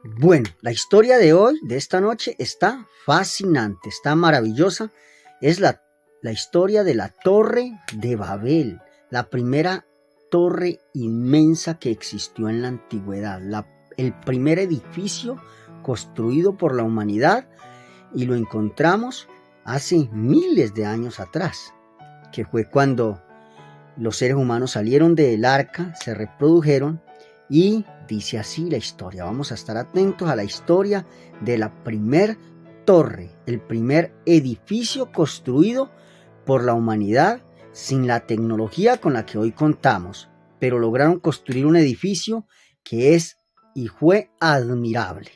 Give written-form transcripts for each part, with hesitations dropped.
Bueno, la historia de hoy, de esta noche, está fascinante, está maravillosa. Es la historia de la Torre de Babel, la primera torre inmensa que existió en la antigüedad, el primer edificio construido por la humanidad, y lo encontramos hace miles de años atrás, que fue cuando los seres humanos salieron del arca, se reprodujeron. Y dice así la historia. Vamos a estar atentos a la historia de la primer torre, el primer edificio construido por la humanidad sin la tecnología con la que hoy contamos, pero lograron construir un edificio que es y fue admirable.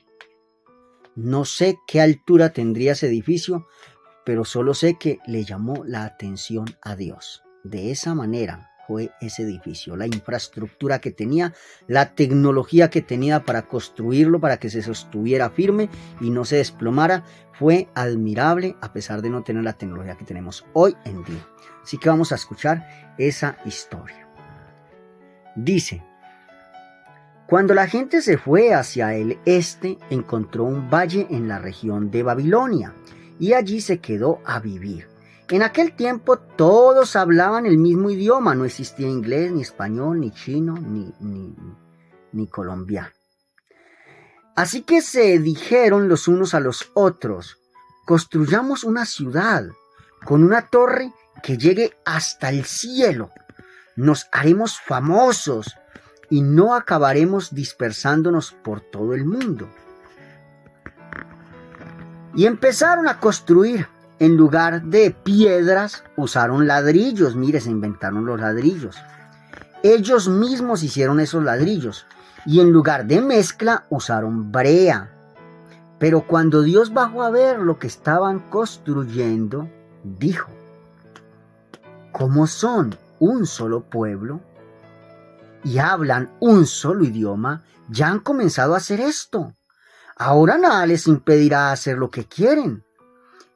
No sé qué altura tendría ese edificio, pero solo sé que le llamó la atención a Dios. De esa manera fue ese edificio, la infraestructura que tenía, la tecnología que tenía para construirlo, para que se sostuviera firme y no se desplomara, fue admirable a pesar de no tener la tecnología que tenemos hoy en día. Así que vamos a escuchar esa historia. Dice: cuando la gente se fue hacia el este, encontró un valle en la región de Babilonia y allí se quedó a vivir. En aquel tiempo todos hablaban el mismo idioma, no existía inglés, ni español, ni chino, ni colombiano. Así que se dijeron los unos a los otros: construyamos una ciudad con una torre que llegue hasta el cielo. Nos haremos famosos y no acabaremos dispersándonos por todo el mundo. Y empezaron a construir. En lugar de piedras, usaron ladrillos. Mire, se inventaron los ladrillos. Ellos mismos hicieron esos ladrillos. Y en lugar de mezcla, usaron brea. Pero cuando Dios bajó a ver lo que estaban construyendo, dijo: ¿cómo son un solo pueblo y hablan un solo idioma? Ya han comenzado a hacer esto. Ahora nada les impedirá hacer lo que quieren.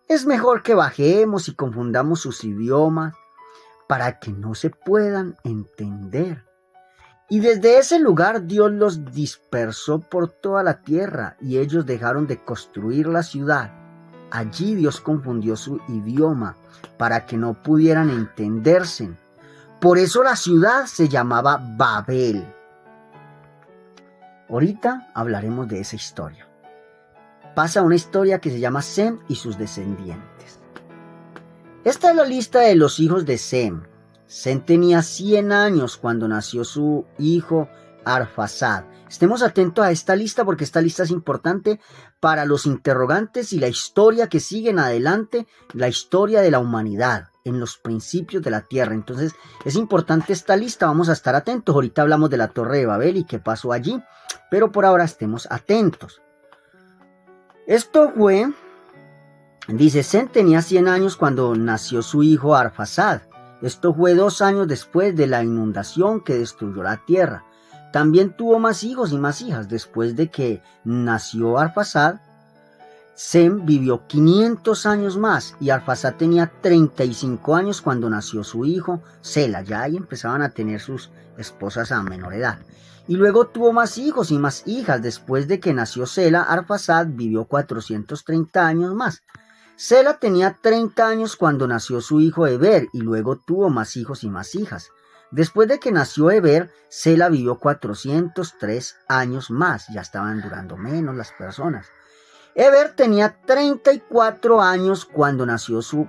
Es mejor que bajemos y confundamos sus idiomas para que no se puedan entender. Y desde ese lugar Dios los dispersó por toda la tierra y ellos dejaron de construir la ciudad. Allí Dios confundió su idioma para que no pudieran entenderse. Por eso la ciudad se llamaba Babel. Ahorita hablaremos de esa historia. Pasa una historia que se llama Sem y sus descendientes. Esta es la lista de los hijos de Sem. Sem tenía 100 años cuando nació su hijo Arfaxad. Estemos atentos a esta lista porque esta lista es importante para los interrogantes y la historia que sigue en adelante, la historia de la humanidad en los principios de la tierra. Entonces es importante esta lista, vamos a estar atentos. Ahorita hablamos de la Torre de Babel y qué pasó allí, pero por ahora estemos atentos. Esto fue, dice, Sem tenía 100 años cuando nació su hijo Arfaxad. Esto fue 2 años después de la inundación que destruyó la tierra. También tuvo más hijos y más hijas. Después de que nació Arfaxad, Sem vivió 500 años más y Arfaxad tenía 35 años cuando nació su hijo Sela. Ya ahí empezaban a tener sus esposas a menor edad. Y luego tuvo más hijos y más hijas. Después de que nació Sela, Arfaxad vivió 430 años más. Sela tenía 30 años cuando nació su hijo Eber y luego tuvo más hijos y más hijas. Después de que nació Eber, Sela vivió 403 años más. Ya estaban durando menos las personas. Eber tenía 34 años cuando nació su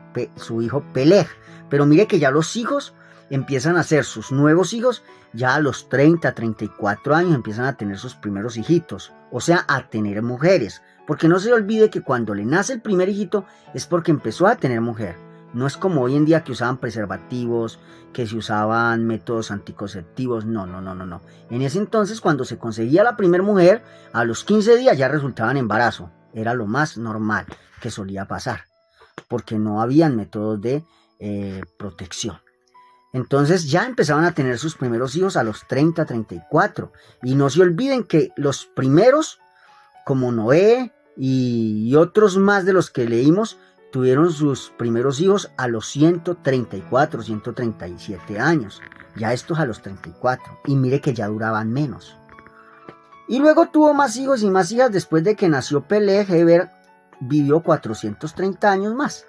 hijo Peleg. Pero mire que ya los hijos empiezan a ser sus nuevos hijos. Ya a los 30, 34 años empiezan a tener sus primeros hijitos. O sea, a tener mujeres. Porque no se olvide que cuando le nace el primer hijito es porque empezó a tener mujer. No es como hoy en día que usaban preservativos, que se usaban métodos anticonceptivos. No. En ese entonces, cuando se conseguía la primera mujer, a los 15 días ya resultaba en embarazo. Era lo más normal que solía pasar. Porque no habían métodos de protección. Entonces ya empezaban a tener sus primeros hijos a los 30, 34. Y no se olviden que los primeros, como Noé y otros más de los que leímos, tuvieron sus primeros hijos a los 134, 137 años. Ya estos a los 34. Y mire que ya duraban menos. Y luego tuvo más hijos y más hijas. Después de que nació Peleg, Heber vivió 430 años más.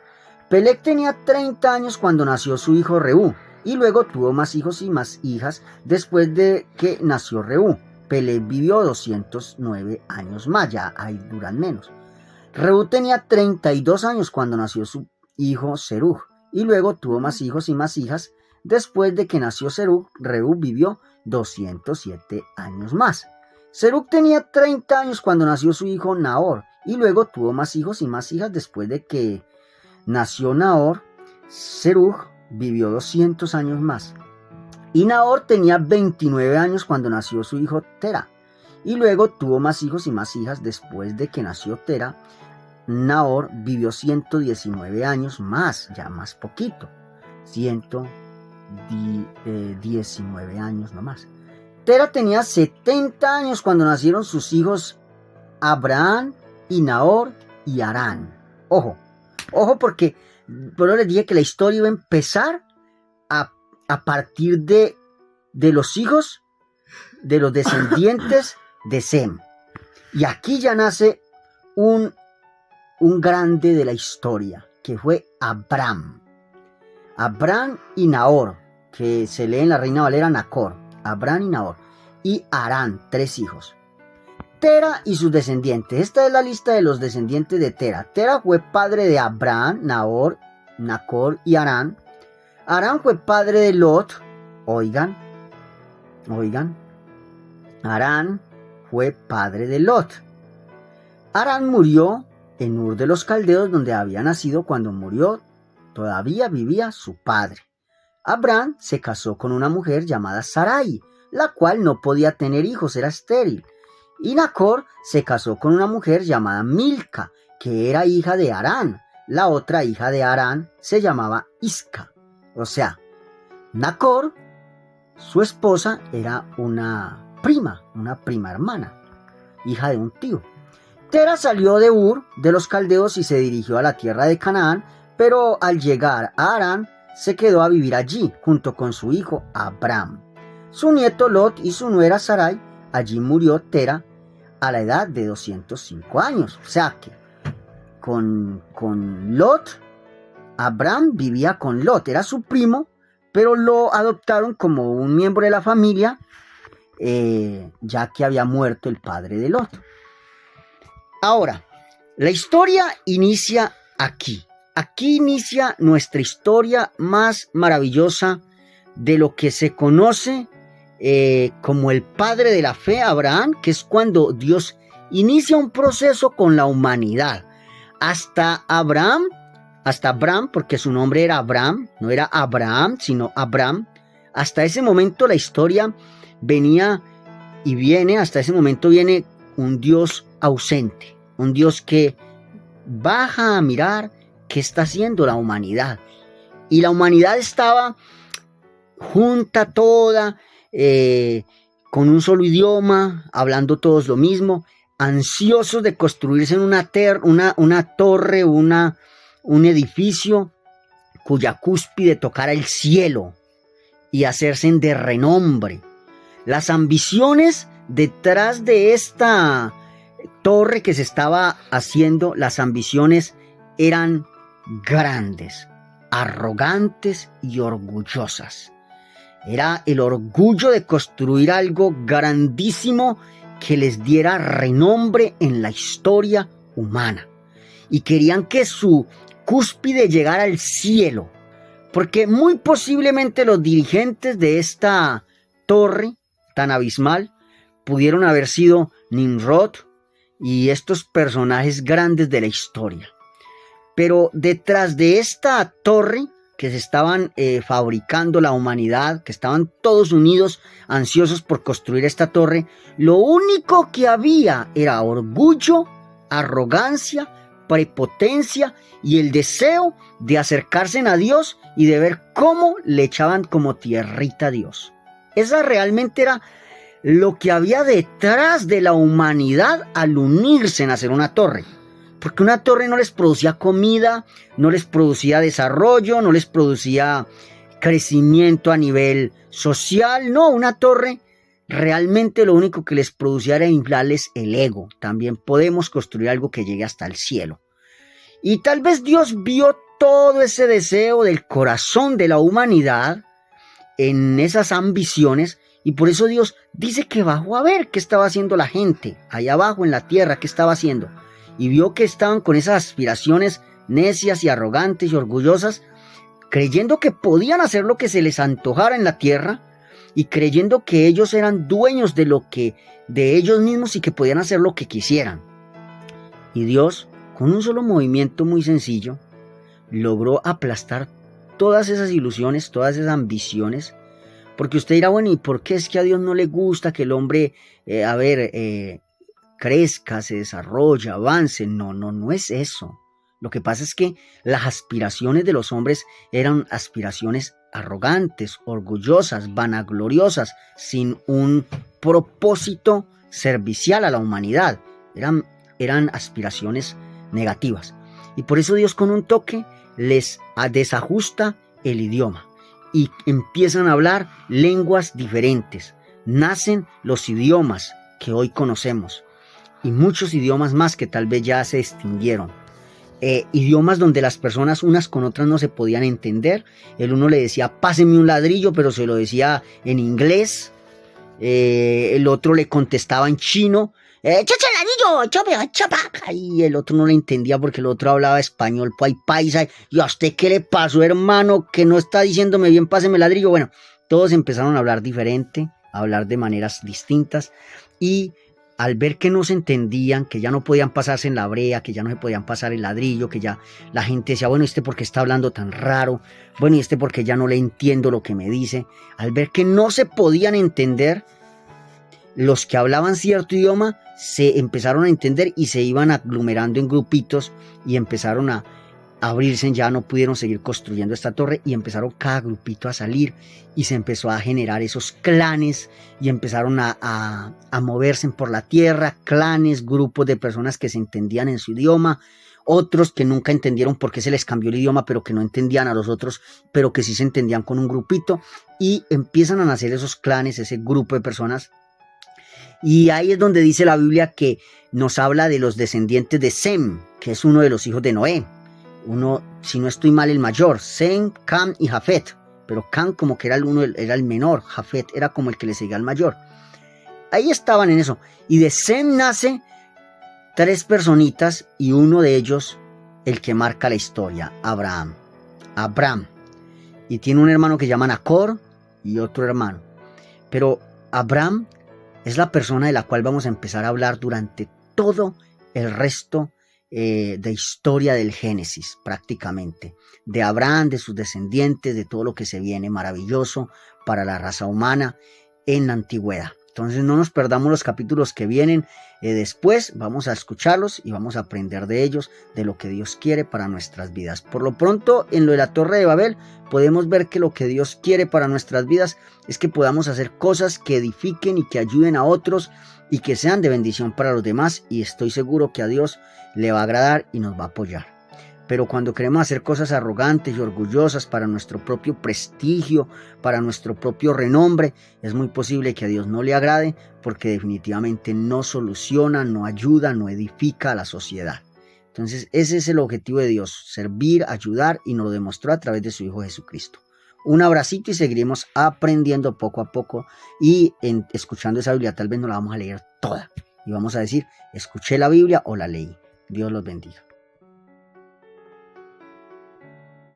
Peleg tenía 30 años cuando nació su hijo Reú. Y luego tuvo más hijos y más hijas después de que nació Reú. Peleg vivió 209 años más, ya ahí duran menos. Reú tenía 32 años cuando nació su hijo Serug. Y luego tuvo más hijos y más hijas. Después de que nació Serug, Reú vivió 207 años más. Serug tenía 30 años cuando nació su hijo Nahor. Y luego tuvo más hijos y más hijas después de que nació Nahor. Serug vivió 200 años más. Y Nahor tenía 29 años cuando nació su hijo Tera. Y luego tuvo más hijos y más hijas después de que nació Tera. Nahor vivió 119 años más, ya más poquito. 119 años nomás. Tera tenía 70 años cuando nacieron sus hijos Abraham y Nahor y Harán. Ojo porque bueno, les dije que la historia iba a empezar a partir de los hijos, de los descendientes de Sem. Y aquí ya nace un grande de la historia, que fue Abram. Abram y Nahor, que se lee en la Reina Valera Nacor. Abram y Nahor. Y Harán, 3 hijos. Tera y sus descendientes. Esta es la lista de los descendientes de Tera. Tera fue padre de Abram, Nahor, Nacor y Harán. Harán fue padre de Lot. Oigan. Harán fue padre de Lot. Harán murió en Ur de los Caldeos, donde había nacido. Cuando murió, todavía vivía su padre. Abram se casó con una mujer llamada Sarai, la cual no podía tener hijos, era estéril. Y Nacor se casó con una mujer llamada Milca, que era hija de Harán. La otra hija de Harán se llamaba Isca. O sea, Nacor, su esposa, era una prima hermana, hija de un tío. Tera salió de Ur de los Caldeos y se dirigió a la tierra de Canaán, pero al llegar a Harán se quedó a vivir allí junto con su hijo Abram. Su nieto Lot y su nuera Sarai. Allí murió Tera a la edad de 205 años. O sea que con Lot, Abram vivía con Lot, era su primo, pero lo adoptaron como un miembro de la familia, ya que había muerto el padre de Lot. Ahora, la historia inicia aquí. Aquí inicia nuestra historia más maravillosa de lo que se conoce como el padre de la fe, Abraham, que es cuando Dios inicia un proceso con la humanidad. Hasta Abraham, porque su nombre era Abraham, no era Abraham, sino Abraham. Hasta ese momento la historia hasta ese momento viene un Dios ausente, un Dios que baja a mirar qué está haciendo la humanidad. Y la humanidad estaba junta toda, con un solo idioma, hablando todos lo mismo, ansiosos de construirse en una torre, un edificio cuya cúspide tocara el cielo y hacerse de renombre. Las ambiciones detrás de esta torre que se estaba haciendo, las ambiciones eran grandes, arrogantes y orgullosas. Era el orgullo de construir algo grandísimo que les diera renombre en la historia humana. Y querían que su cúspide llegara al cielo, porque muy posiblemente los dirigentes de esta torre tan abismal pudieron haber sido Nimrod y estos personajes grandes de la historia. Pero detrás de esta torre que se estaban fabricando la humanidad, que estaban todos unidos, ansiosos por construir esta torre, lo único que había era orgullo, arrogancia, prepotencia y el deseo de acercarse a Dios y de ver cómo le echaban como tierrita a Dios. Esa realmente era lo que había detrás de la humanidad al unirse en hacer una torre. Porque una torre no les producía comida, no les producía desarrollo, no les producía crecimiento a nivel social. No, una torre realmente lo único que les producía era inflarles el ego. También podemos construir algo que llegue hasta el cielo. Y tal vez Dios vio todo ese deseo del corazón de la humanidad en esas ambiciones, y por eso Dios dice que bajó a ver qué estaba haciendo la gente allá abajo en la tierra, qué estaba haciendo, y vio que estaban con esas aspiraciones necias y arrogantes y orgullosas, creyendo que podían hacer lo que se les antojara en la tierra, y creyendo que ellos eran dueños de ellos mismos y que podían hacer lo que quisieran. Y Dios, con un solo movimiento muy sencillo, logró aplastar todas esas ilusiones, todas esas ambiciones, porque usted dirá, bueno, ¿y por qué es que a Dios no le gusta que el hombre, crezca, se desarrolle, avance? No es eso. Lo que pasa es que las aspiraciones de los hombres eran aspiraciones arrogantes, orgullosas, vanagloriosas, sin un propósito servicial a la humanidad. Eran aspiraciones negativas. Y por eso Dios con un toque les desajusta el idioma y empiezan a hablar lenguas diferentes. Nacen los idiomas que hoy conocemos y muchos idiomas más que tal vez ya se extinguieron. Idiomas donde las personas unas con otras no se podían entender. El uno le decía, páseme un ladrillo, pero se lo decía en inglés. El otro le contestaba en chino, y el otro no le entendía porque el otro hablaba español, paisa. ¿Y a usted qué le pasó, hermano? Que no está diciéndome bien, páseme el ladrillo. Bueno, todos empezaron a hablar diferente, a hablar de maneras distintas, y al ver que no se entendían, que ya no podían pasarse en la brea, que ya no se podían pasar el ladrillo, que ya la gente decía, bueno, ¿por qué está hablando tan raro? Bueno, ¿y por qué ya no le entiendo lo que me dice? Al ver que no se podían entender, los que hablaban cierto idioma se empezaron a entender y se iban aglomerando en grupitos y empezaron a abrirse, ya no pudieron seguir construyendo esta torre y empezaron cada grupito a salir y se empezó a generar esos clanes y empezaron a moverse por la tierra, clanes, grupos de personas que se entendían en su idioma, otros que nunca entendieron por qué se les cambió el idioma, pero que no entendían a los otros, pero que sí se entendían con un grupito, y empiezan a nacer esos clanes, ese grupo de personas. Y ahí es donde dice la Biblia que nos habla de los descendientes de Sem, que es uno de los hijos de Noé. Uno, si no estoy mal, el mayor, Sem, Cam y Jafet. Pero Cam como que era el menor, Jafet era como el que le seguía al mayor. Ahí estaban en eso. Y de Sem nace 3 personitas y uno de ellos, el que marca la historia, Abraham. Y tiene un hermano que llaman Nacor y otro hermano. Pero Abraham es la persona de la cual vamos a empezar a hablar durante todo el resto de historia del Génesis, prácticamente. De Abraham, de sus descendientes, de todo lo que se viene maravilloso para la raza humana en la antigüedad. Entonces no nos perdamos los capítulos que vienen después, vamos a escucharlos y vamos a aprender de ellos, de lo que Dios quiere para nuestras vidas. Por lo pronto, en lo de la Torre de Babel, podemos ver que lo que Dios quiere para nuestras vidas es que podamos hacer cosas que edifiquen y que ayuden a otros y que sean de bendición para los demás, y estoy seguro que a Dios le va a agradar y nos va a apoyar. Pero cuando queremos hacer cosas arrogantes y orgullosas para nuestro propio prestigio, para nuestro propio renombre, es muy posible que a Dios no le agrade, porque definitivamente no soluciona, no ayuda, no edifica a la sociedad. Entonces ese es el objetivo de Dios, servir, ayudar, y nos lo demostró a través de su Hijo Jesucristo. Un abracito y seguiremos aprendiendo poco a poco, y escuchando esa Biblia tal vez no la vamos a leer toda y vamos a decir, escuché la Biblia o la leí. Dios los bendiga.